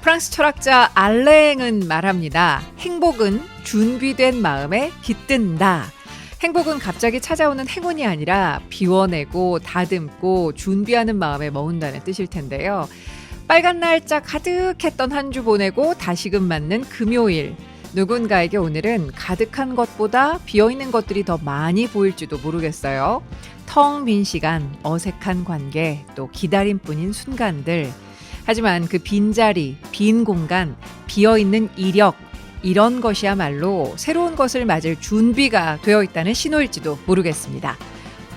프랑스 철학자 알랭은 말합니다. 행복은 준비된 마음에 깃든다. 행복은 갑자기 찾아오는 행운이 아니라 비워내고 다듬고 준비하는 마음에 머문다는 뜻일 텐데요. 빨간 날짜 가득했던 한 주 보내고 다시금 맞는 금요일. 누군가에게 오늘은 가득한 것보다 비어있는 것들이 더 많이 보일지도 모르겠어요. 텅 빈 시간, 어색한 관계, 또 기다림뿐인 순간들. 하지만 그 빈자리, 빈 공간, 비어있는 이력, 이런 것이야말로 새로운 것을 맞을 준비가 되어 있다는 신호일지도 모르겠습니다.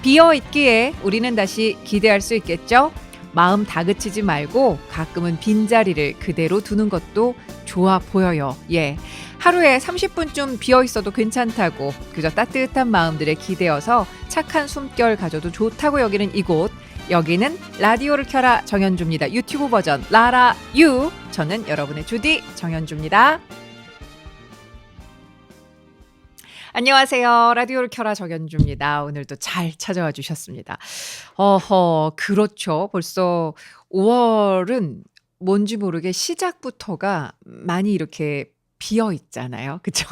비어있기에 우리는 다시 기대할 수 있겠죠? 마음 다그치지 말고 가끔은 빈자리를 그대로 두는 것도 좋아 보여요. 예. 하루에 30분쯤 비어있어도 괜찮다고 그저 따뜻한 마음들에 기대어서 착한 숨결 가져도 좋다고 여기는 이곳. 여기는 라디오를 켜라 정연주입니다. 유튜브 버전 라라유. 저는 여러분의 주디 정연주입니다. 안녕하세요. 라디오를 켜라 정연주입니다. 오늘도 잘 찾아와 주셨습니다. 그렇죠. 벌써 5월은 뭔지 모르게 시작부터가 많이 이렇게 비어 있잖아요. 그쵸?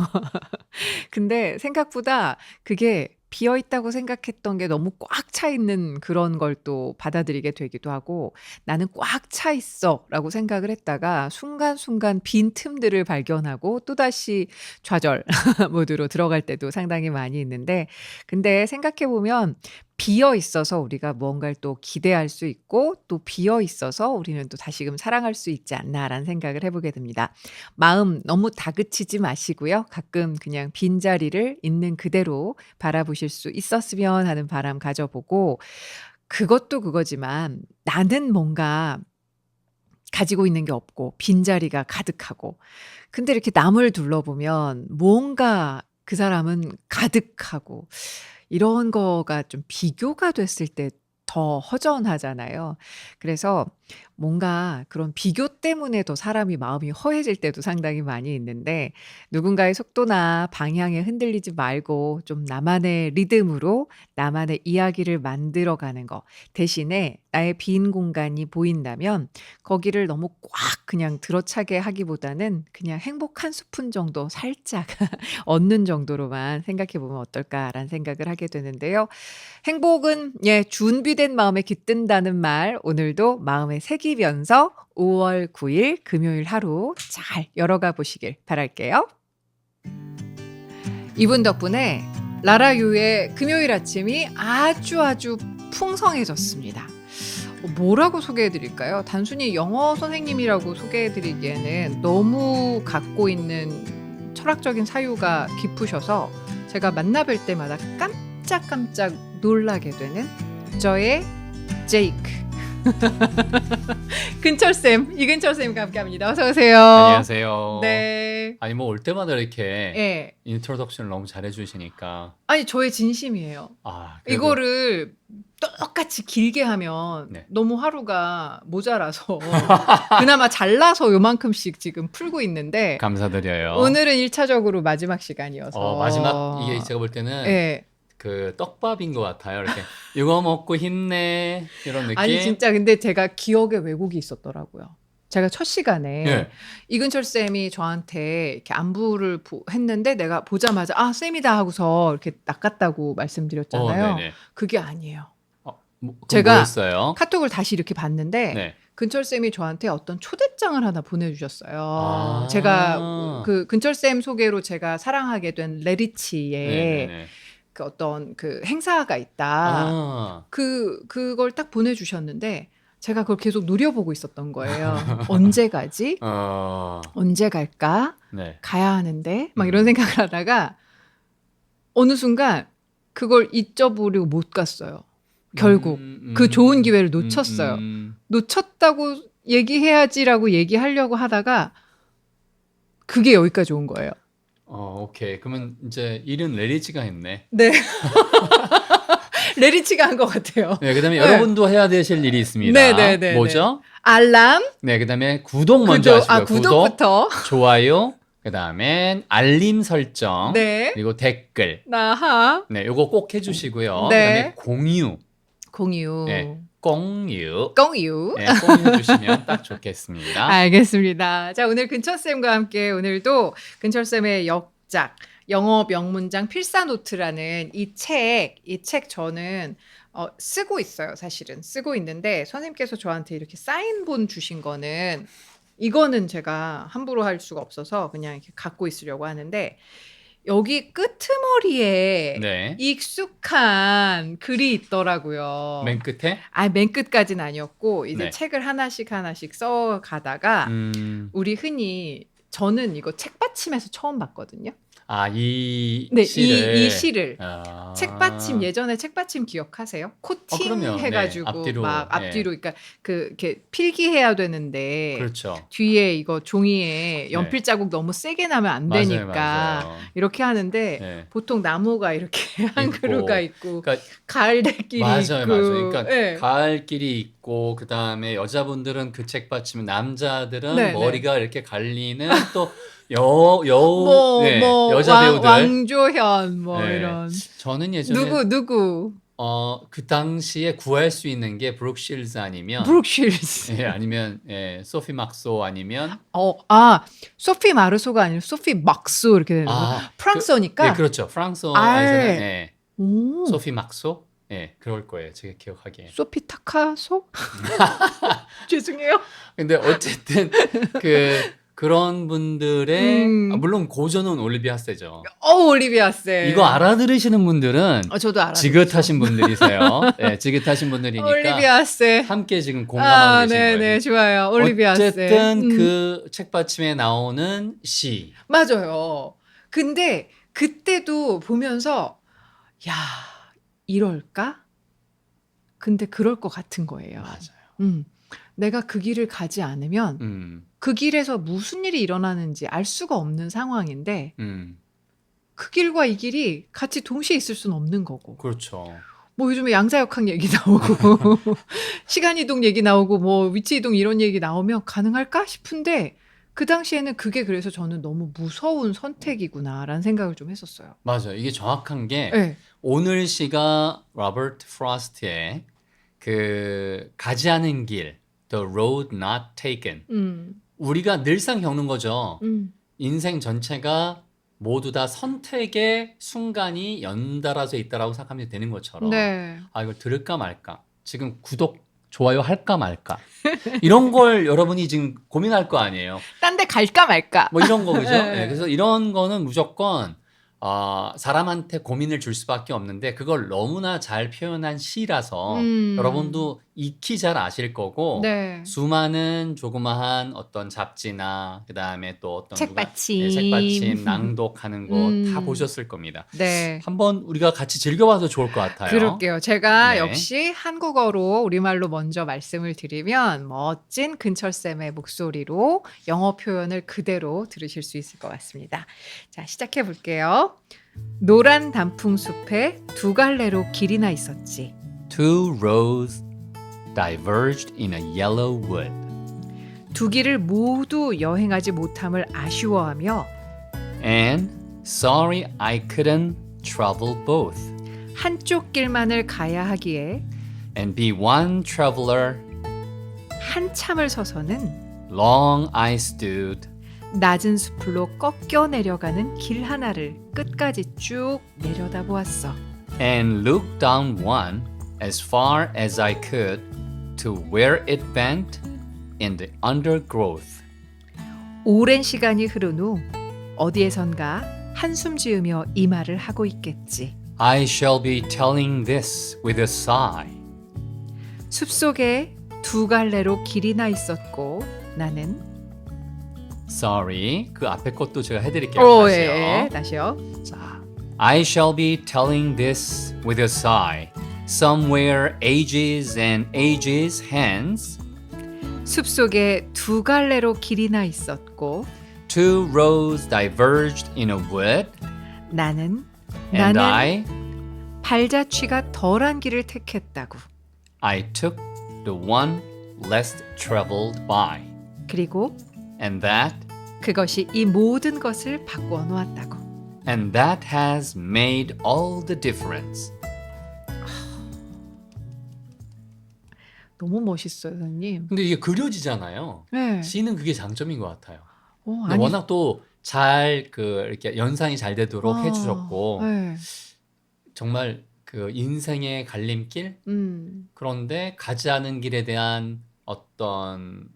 근데 생각보다 그게 비어 있다고 생각했던 게 너무 꽉 차 있는 그런 걸 또 받아들이게 되기도 하고 나는 꽉 차 있어 라고 생각을 했다가 순간순간 빈 틈들을 발견하고 또다시 좌절 모드로 들어갈 때도 상당히 많이 있는데 근데 생각해보면 비어 있어서 우리가 무언가를 또 기대할 수 있고 또 비어 있어서 우리는 또 다시금 사랑할 수 있지 않나라는 생각을 해보게 됩니다. 마음 너무 다그치지 마시고요. 가끔 그냥 빈자리를 있는 그대로 바라보실 수 있었으면 하는 바람 가져보고 그것도 그거지만 나는 뭔가 가지고 있는 게 없고 빈자리가 가득하고 근데 이렇게 남을 둘러보면 뭔가 그 사람은 가득하고 이런 거가 좀 비교가 됐을 때 더 허전하잖아요. 그래서 뭔가 그런 비교 때문에 더 사람이 마음이 허해질 때도 상당히 많이 있는데 누군가의 속도나 방향에 흔들리지 말고 좀 나만의 리듬으로 나만의 이야기를 만들어가는 거. 대신에 나의 빈 공간이 보인다면 거기를 너무 꽉 그냥 들어차게 하기보다는 그냥 행복 한 스푼 정도 살짝 얻는 정도로만 생각해보면 어떨까라는 생각을 하게 되는데요. 행복은 준비된 마음에 깃든다는 말 오늘도 마음에 새기면서 5월 9일 금요일 하루 잘 열어가 보시길 바랄게요. 이분 덕분에 라라유의 금요일 아침이 아주 풍성해졌습니다. 뭐라고 소개해드릴까요? 단순히 영어 선생님이라고 소개해드리기에는 너무 갖고 있는 철학적인 사유가 깊으셔서 제가 만나뵐 때마다 깜짝깜짝 놀라게 되는 저의 제이크 근철쌤, 이근철쌤과 함께합니다. 어서 오세요. 안녕하세요. 네. 아니 뭐 올 때마다 이렇게 예. 인트로덕션을 너무 잘해주시니까 아니 저의 진심이에요. 그래도 이거를 똑같이 길게 하면 네. 너무 하루가 모자라서 그나마 잘라서 요만큼씩 지금 풀고 있는데 감사드려요. 오늘은 1차적으로 마지막 시간이어서 마지막 이게 제가 볼 때는 예. 그 떡밥인 것 같아요. 이렇게 이거 먹고 힘내 이런 느낌. 아니 진짜 근데 제가 기억에 왜곡이 있었더라고요. 제가 첫 시간에 네. 이근철 쌤이 저한테 이렇게 안부를 했는데 내가 보자마자 아 쌤이다 하고서 이렇게 낚았다고 말씀드렸잖아요. 네네. 그게 아니에요. 그럼 제가 뭐였어요? 카톡을 다시 이렇게 봤는데 네. 근철 쌤이 저한테 어떤 초대장을 하나 보내주셨어요. 아. 제가 그 근철 쌤 소개로 제가 사랑하게 된 레리치의 네네네. 그 어떤 그 행사가 있다. 그걸 딱 보내주셨는데 제가 그걸 계속 노려보고 있었던 거예요. 언제 가지? 언제 갈까? 네. 가야 하는데 막 이런 생각을 하다가 어느 순간 그걸 잊어버리고 못 갔어요. 결국 그 좋은 기회를 놓쳤어요. 놓쳤다고 얘기해야지라고 얘기하려고 하다가 그게 여기까지 온 거예요. 오케이. 그러면 이제 일은 레리지가 했네. 네. 레리치가 한 것 같아요. 네, 그다음에 여러분도 해야 되실 일이 있습니다. 네네네. 뭐죠? 알람. 네, 그다음에 구독 먼저 하시고요. 구독부터. 좋아요. 그다음엔 알림 설정. 네. 그리고 댓글. 나하. 네, 요거 꼭 해주시고요. 네. 그다음에 공유. 공유. 네, 공유. 꽁유. 네, 공유 주시면 딱 좋겠습니다. 알겠습니다. 자, 오늘 근철쌤과 함께 오늘도 근철쌤의 역작, 영어 명문장 필사노트라는 이 책 저는 쓰고 있어요, 사실은. 쓰고 있는데 선생님께서 저한테 이렇게 사인본 주신 거는 이거는 제가 함부로 할 수가 없어서 그냥 이렇게 갖고 있으려고 하는데 여기 끄트머리에 네. 익숙한 글이 있더라고요. 맨 끝에 맨 끝까지는 아니었고 이제 네. 책을 하나씩 써 가다가 우리 흔히 저는 이거 책받침에서 처음 봤거든요. 이 네, 시를 이 시를 아. 책받침 예전에 책받침 기억하세요? 코팅 그럼요. 네, 해가지고 앞뒤로, 막 네. 앞뒤로 그러니까 이렇게 필기해야 되는데 그렇죠. 뒤에 이거 종이에 연필 네. 자국 너무 세게 나면 안 맞아요, 되니까 맞아요. 이렇게 하는데 네. 보통 나무가 이렇게 한 그루가 있고 그러니까 가을대길이 맞아요, 있고 맞아요. 그러니까 네. 가을길이 있고 그 다음에 여자분들은 그 책 받치면 남자들은 네, 머리가 이렇게 갈리는 또 네, 뭐 여자 배우들. 왕조현 뭐 네. 이런 저는 예전에 누구 그 당시에 구할 수 있는 게 브룩 실즈 아니면 브룩 실즈. 아니면 소피 막소 아니면 소피 마르소가 아니라 소피 막소 이렇게 되는 거. 프랑스어니까. 네, 그렇죠. 프랑스어에서는 알. 오. 소피 막소? 그럴 거예요. 제가 기억하기에. 소피 타카소? 죄송해요. 근데 어쨌든 그런 분들의 물론 고전은 올리비아 세죠. 올리비아 세. 이거 알아들으시는 분들은 저도 알아. 지긋하신 분들이세요. 네, 지긋하신 분들이니까 올리비아 세. 함께 지금 공감하고 계신 거예요. 네, 좋아요. 올리비아 세. 어쨌든 그 책받침에 나오는 시. 맞아요. 근데 그때도 보면서 야, 이럴까? 근데 그럴 것 같은 거예요. 맞아요. 내가 그 길을 가지 않으면 그 길에서 무슨 일이 일어나는지 알 수가 없는 상황인데 그 길과 이 길이 같이 동시에 있을 수는 없는 거고. 그렇죠. 뭐 요즘에 양자역학 얘기 나오고 시간이동 얘기 나오고 뭐 위치이동 이런 얘기 나오면 가능할까 싶은데 그 당시에는 그게 그래서 저는 너무 무서운 선택이구나라는 생각을 좀 했었어요. 맞아요. 이게 정확한 게 네. 오늘 시가 로버트 프로스트의 가지 않은 길, The Road Not Taken. 우리가 늘상 겪는 거죠. 인생 전체가 모두 다 선택의 순간이 연달아서 있다라고 생각하면 되는 것처럼 네. 이걸 들을까 말까, 지금 구독, 좋아요 할까 말까 이런 걸 여러분이 지금 고민할 거 아니에요. 딴 데 갈까 말까. 뭐 이런 거 그죠? 네. 그래서 이런 거는 무조건 사람한테 고민을 줄 수밖에 없는데 그걸 너무나 잘 표현한 시라서 여러분도 익히 잘 아실 거고 네. 수많은 조그마한 어떤 잡지나 그 다음에 또 어떤 책받침. 책받침 낭독하는 거 다 보셨을 겁니다. 네. 한번 우리가 같이 즐겨봐도 좋을 것 같아요. 그럴게요. 제가 네. 역시 한국어로 우리말로 먼저 말씀을 드리면 멋진 근철쌤의 목소리로 영어 표현을 그대로 들으실 수 있을 것 같습니다. 자, 시작해 볼게요. 노란 단풍숲에 두 갈래로 길이 나 있었지. Two roads diverged in a yellow wood. 두 길을 모두 여행하지 못함을 아쉬워하며 And sorry I couldn't travel both. 한쪽 길만을 가야 하기에 And be one traveler. 한참을 서서는 Long I stood. 낮은 숲으로 꺾여 내려가는 길 하나를 끝까지 쭉 내려다보았어. And looked down one as far as I could to where it bent in the undergrowth. 오랜 시간이 흐른 후 어디에선가 한숨 지으며 이 말을 하고 있겠지. I shall be telling this with a sigh. 숲속에 두 갈래로 길이 나 있었고 나는 Sorry, 그 앞에 것도 제가 해드릴게요. 다시요. 다시요. 자, I shall be telling this with a sigh. Somewhere ages and ages hence, 숲속에 두 갈래로 길이 나 있었고 two roads diverged in a wood, 나는 and I 발자취가 덜한 길을 택했다고. took the one less traveled by, 그리고 and that 그것이 이 모든 것을 바꾸어 놓았다고. has made all the difference. 너무 멋있어요, 선생님. 근데 이게 그려지잖아요. 네. 시는 그게 장점인 것 같아요. 근데 아니, 워낙 또 잘 이렇게 연상이 잘 되도록 해주셨고 네. 정말 그 인생의 갈림길 그런데 가지 않은 길에 대한 어떤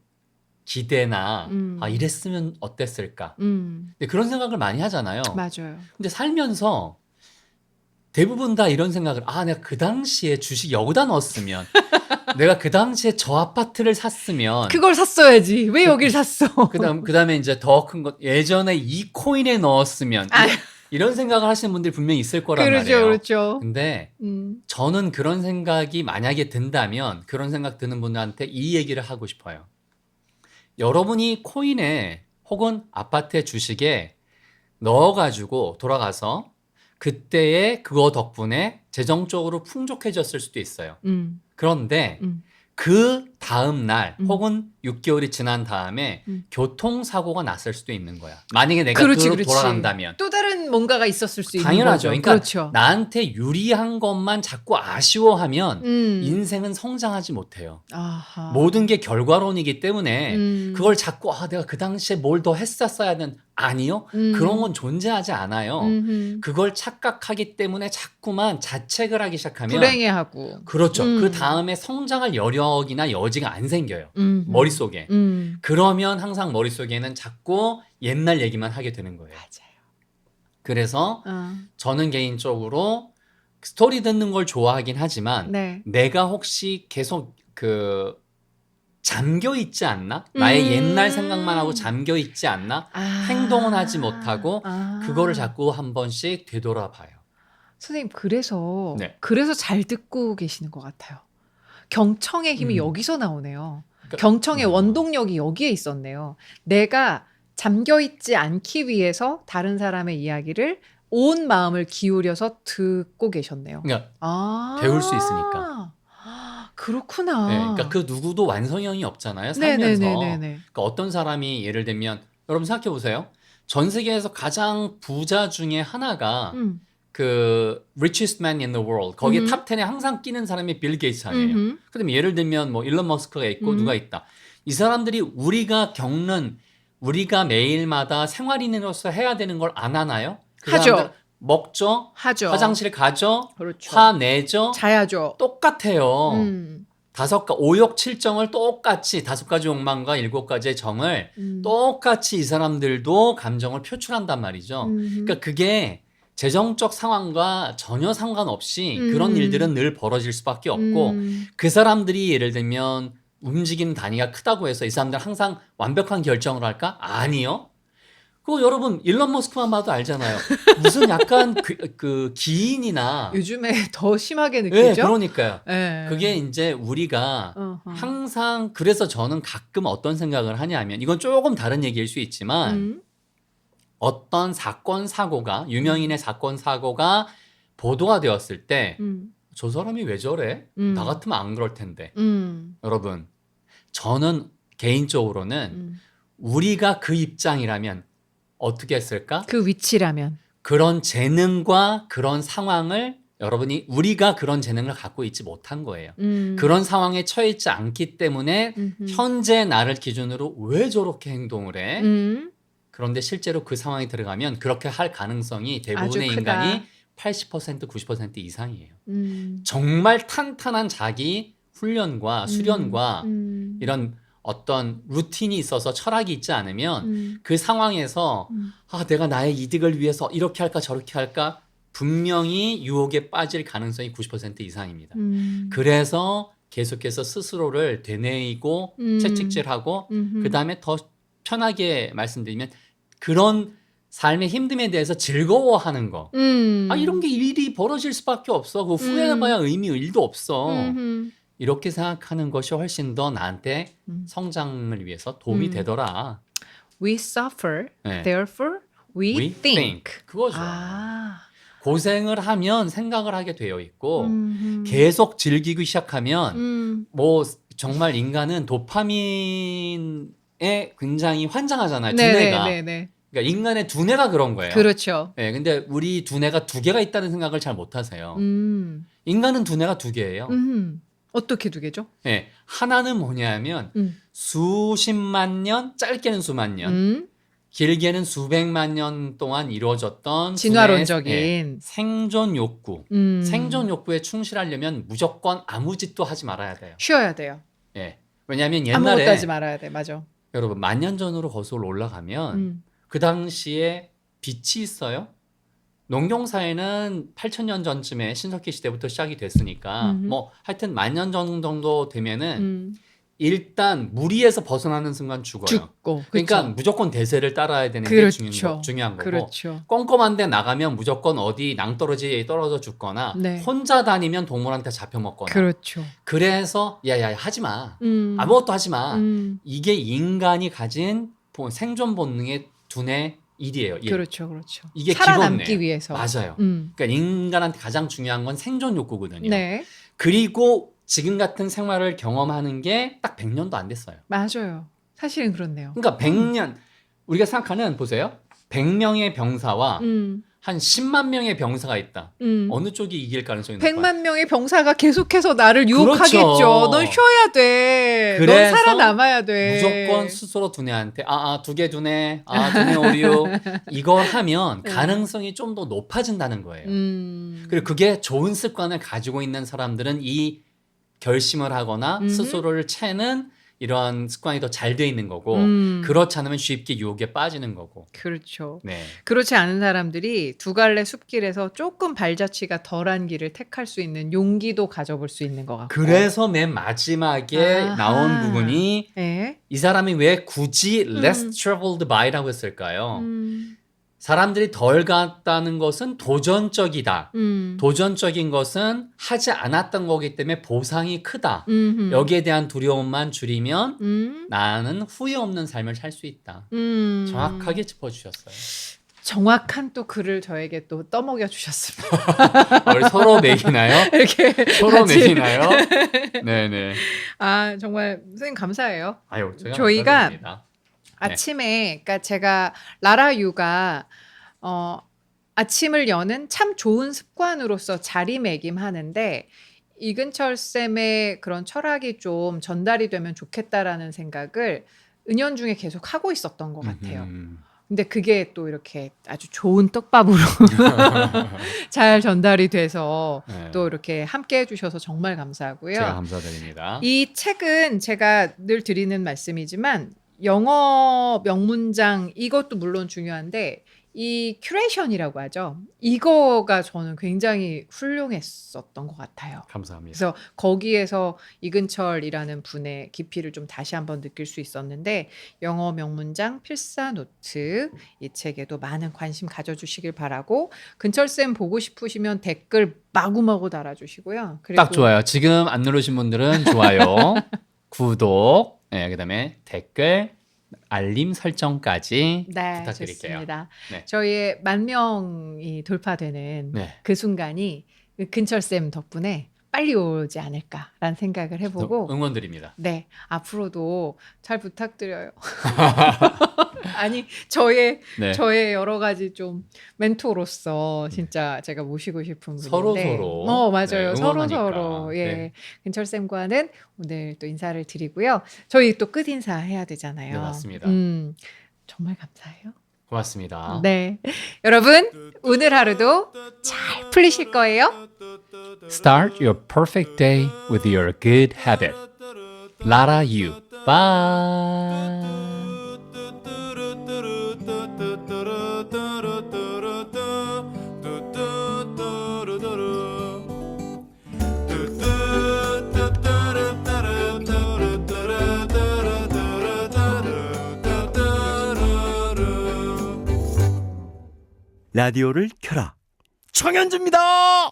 기대나 이랬으면 어땠을까? 근데 그런 생각을 많이 하잖아요. 맞아요. 근데 살면서 대부분 다 이런 생각을 내가 그 당시에 주식 여기다 넣었으면 내가 그 당시에 저 아파트를 샀으면 그걸 샀어야지. 왜 여길 샀어? 그다음에 이제 더 큰 것 예전에 이 코인에 넣었으면 이런 생각을 하시는 분들이 분명히 있을 거란 그렇죠, 말이에요. 그렇죠. 근데 저는 그런 생각이 만약에 든다면 그런 생각 드는 분들한테 이 얘기를 하고 싶어요. 여러분이 코인에 혹은 아파트의 주식에 넣어가지고 돌아가서 그때의 그거 덕분에 재정적으로 풍족해졌을 수도 있어요. 그런데 그 다음 날 혹은 6개월이 지난 다음에 교통사고가 났을 수도 있는 거야. 만약에 내가 그로 돌아간다면. 또 다른 뭔가가 있었을 수 있는 당연하죠. 거죠. 그러니까 그렇죠. 나한테 유리한 것만 자꾸 아쉬워하면 인생은 성장하지 못해요. 아하. 모든 게 결과론이기 때문에 그걸 자꾸 내가 그 당시에 뭘 더 했었어야는 아니요. 그런 건 존재하지 않아요. 그걸 착각하기 때문에 자꾸만 자책을 하기 시작하면 불행해하고. 그렇죠. 그 다음에 성장할 여력이나 여지가 안 생겨요. 머릿속에. 그러면 항상 머릿속에는 자꾸 옛날 얘기만 하게 되는 거예요. 맞아요. 그래서 저는 개인적으로 스토리 듣는 걸 좋아하긴 하지만 네. 내가 혹시 계속 잠겨 있지 않나? 나의 옛날 생각만 하고 잠겨 있지 않나? 행동은 하지 못하고 그거를 자꾸 한 번씩 되돌아봐요. 선생님 그래서 네. 잘 듣고 계시는 것 같아요. 경청의 힘이 여기서 나오네요. 그러니까, 경청의 원동력이 여기에 있었네요. 내가 잠겨 있지 않기 위해서 다른 사람의 이야기를 온 마음을 기울여서 듣고 계셨네요. 그러니까 배울 수 있으니까. 그렇구나. 네, 그러니까 그 누구도 완성형이 없잖아요. 살면서. 네네네네네. 그러니까 어떤 사람이 예를 들면 여러분 생각해 보세요. 전 세계에서 가장 부자 중에 하나가 그 richest man in the world 거기에 탑 10에 항상 끼는 사람이 빌 게이츠 아니에요. 그다음에 예를 들면 뭐 일론 머스크가 있고 누가 있다. 이 사람들이 우리가 겪는 우리가 매일마다 생활인으로서 해야 되는 걸 안 하나요? 그 하죠. 사람들 먹죠. 하죠. 화장실 가죠. 그렇죠. 화내죠. 자야죠. 똑같아요. 5욕 7정을 똑같이 5가지 욕망과 7가지의 정을 똑같이 이 사람들도 감정을 표출한단 말이죠. 그러니까 그게 재정적 상황과 전혀 상관없이 그런 일들은 늘 벌어질 수밖에 없고 그 사람들이 예를 들면 움직이는 단위가 크다고 해서 이 사람들 항상 완벽한 결정을 할까? 아니요. 그거 여러분 일론 머스크만 봐도 알잖아요. 무슨 약간 그 기인이나 요즘에 더 심하게 느끼죠? 네, 그러니까요. 네. 그게 이제 우리가 항상 그래서 저는 가끔 어떤 생각을 하냐면 이건 조금 다른 얘기일 수 있지만 어떤 사건 사고가 유명인의 사건 사고가 보도가 되었을 때 저 사람이 왜 저래? 나 같으면 안 그럴 텐데. 여러분 저는 개인적으로는 우리가 그 입장이라면 어떻게 했을까? 그 위치라면. 그런 재능과 그런 상황을 여러분이 우리가 그런 재능을 갖고 있지 못한 거예요. 그런 상황에 처해있지 않기 때문에 현재 나를 기준으로 왜 저렇게 행동을 해? 그런데 실제로 그 상황에 들어가면 그렇게 할 가능성이 대부분의 인간이 80% 90% 이상이에요. 정말 탄탄한 자기 훈련과 수련과 이런 어떤 루틴이 있어서 철학이 있지 않으면 그 상황에서 내가 나의 이득을 위해서 이렇게 할까 저렇게 할까 분명히 유혹에 빠질 가능성이 90% 이상입니다. 그래서 계속해서 스스로를 되뇌이고 채찍질하고 그 다음에 더 편하게 말씀드리면 그런 삶의 힘듦에 대해서 즐거워하는 거. 이런 게 일이 벌어질 수밖에 없어. 그 후회해봐야 의미 일도 없어. 이렇게 생각하는 것이 훨씬 더 나한테 성장을 위해서 도움이 되더라. We suffer, 네. therefore we think. 그거죠. 고생을 하면 생각을 하게 되어 있고 계속 즐기기 시작하면 뭐 정말 인간은 도파민에 굉장히 환장하잖아요. 두뇌가. 그러니까 인간의 두뇌가 그런 거예요. 그렇죠. 네, 근데 우리 두뇌가 2개가 있다는 생각을 잘 못 하세요. 인간은 두뇌가 2개예요. 어떻게 두 개죠? 네, 하나는 뭐냐면 수십만 년, 짧게는 수만 년, 길게는 수백만 년 동안 이루어졌던 진화론적인 생존 욕구. 생존 욕구에 충실하려면 무조건 아무 짓도 하지 말아야 돼요. 쉬어야 돼요. 예. 왜냐하면 아무것도 옛날에 하지 말아야 돼. 맞아. 여러분 만년 전으로 거슬러 올라가면 그 당시에 빛이 있어요. 농경사회는 8,000년 전쯤에 신석기 시대부터 시작이 됐으니까 뭐 하여튼 만년 전 정도 되면은 일단 무리에서 벗어나는 순간 죽어요. 죽고. 그러니까 그쵸. 무조건 대세를 따라야 되는 그렇죠. 게 중요한 거고 그렇죠. 꼼꼼한 데 나가면 무조건 어디 낭떠러지에 떨어져 죽거나 네. 혼자 다니면 동물한테 잡혀먹거나 그렇죠. 그래서 야야 하지마. 아무것도 하지마. 이게 인간이 가진 생존 본능의 두뇌 일이에요. 일. 그렇죠. 그렇죠. 이게 살아남기 기본이에요. 위해서. 맞아요. 그러니까 인간한테 가장 중요한 건 생존 욕구거든요. 네. 그리고 지금 같은 생활을 경험하는 게 딱 100년도 안 됐어요. 맞아요. 사실은 그렇네요. 그러니까 100년 우리가 생각하는 보세요. 100명의 병사와 한 10만 명의 병사가 있다. 어느 쪽이 이길 가능성이 높아요? 100만 명의 병사가 계속해서 나를 유혹하겠죠. 그렇죠. 넌 쉬어야 돼. 넌 그래서 살아남아야 돼. 무조건 스스로 두뇌한테 두 개 두뇌, 두뇌 오류 이걸 하면 가능성이 좀 더 높아진다는 거예요. 그리고 그게 좋은 습관을 가지고 있는 사람들은 이 결심을 하거나 스스로를 채는 이런 습관이 더 잘 돼 있는 거고 그렇지 않으면 쉽게 유혹에 빠지는 거고. 그렇죠. 네. 그렇지 않은 사람들이 두 갈래 숲길에서 조금 발자취가 덜한 길을 택할 수 있는 용기도 가져볼 수 있는 것 같고. 그래서 맨 마지막에 아하. 나온 부분이 네. 이 사람이 왜 굳이 less traveled by라고 했을까요? 사람들이 덜 갔다는 것은 도전적이다. 도전적인 것은 하지 않았던 거기 때문에 보상이 크다. 여기에 대한 두려움만 줄이면 나는 후회 없는 삶을 살 수 있다. 정확하게 짚어주셨어요. 정확한 또 글을 저에게 또 떠먹여 주셨습니다. 우리 서로 매기나요? 이렇게 서로 같이. 매기나요? 네네. 아 정말 선생님 감사해요. 아유, 제가 저희가 감사드립니다. 아침에 그러니까 제가 라라유가 아침을 여는 참 좋은 습관으로서 자리매김하는데 이근철 쌤의 그런 철학이 좀 전달이 되면 좋겠다라는 생각을 은연중에 계속 하고 있었던 것 같아요. 근데 그게 또 이렇게 아주 좋은 떡밥으로 잘 전달이 돼서 네. 또 이렇게 함께 해주셔서 정말 감사하고요. 제가 감사드립니다. 이 책은 제가 늘 드리는 말씀이지만 영어 명문장 이것도 물론 중요한데 이 큐레이션이라고 하죠. 이거가 저는 굉장히 훌륭했었던 것 같아요. 감사합니다. 그래서 거기에서 이근철이라는 분의 깊이를 좀 다시 한번 느낄 수 있었는데 영어 명문장 필사 노트 이 책에도 많은 관심 가져주시길 바라고 근철쌤 보고 싶으시면 댓글 마구마구 달아주시고요. 그리고 딱 좋아요. 지금 안 누르신 분들은 좋아요, 구독, 그다음에 댓글, 알림 설정까지 네, 부탁드릴게요. 좋습니다. 네. 저희의 10,000명이 돌파되는 네. 그 순간이 근철쌤 덕분에 빨리 오지 않을까라는 생각을 해보고 응원드립니다. 네, 앞으로도 잘 부탁드려요. 아니, 저의 여러 가지 좀 멘토로서 진짜 제가 모시고 싶은 분인데 서로 맞아요. 네, 서로 응원하니까. 예. 네. 근철쌤과는 오늘 또 인사를 드리고요. 저희 또 끝인사 해야 되잖아요. 네, 맞습니다. 정말 감사해요. 고맙습니다. 네. 여러분, 오늘 하루도 잘 풀리실 거예요. Start your perfect day with your good habit. Lara Yu. Bye. 라디오를 켜라. 정현주입니다.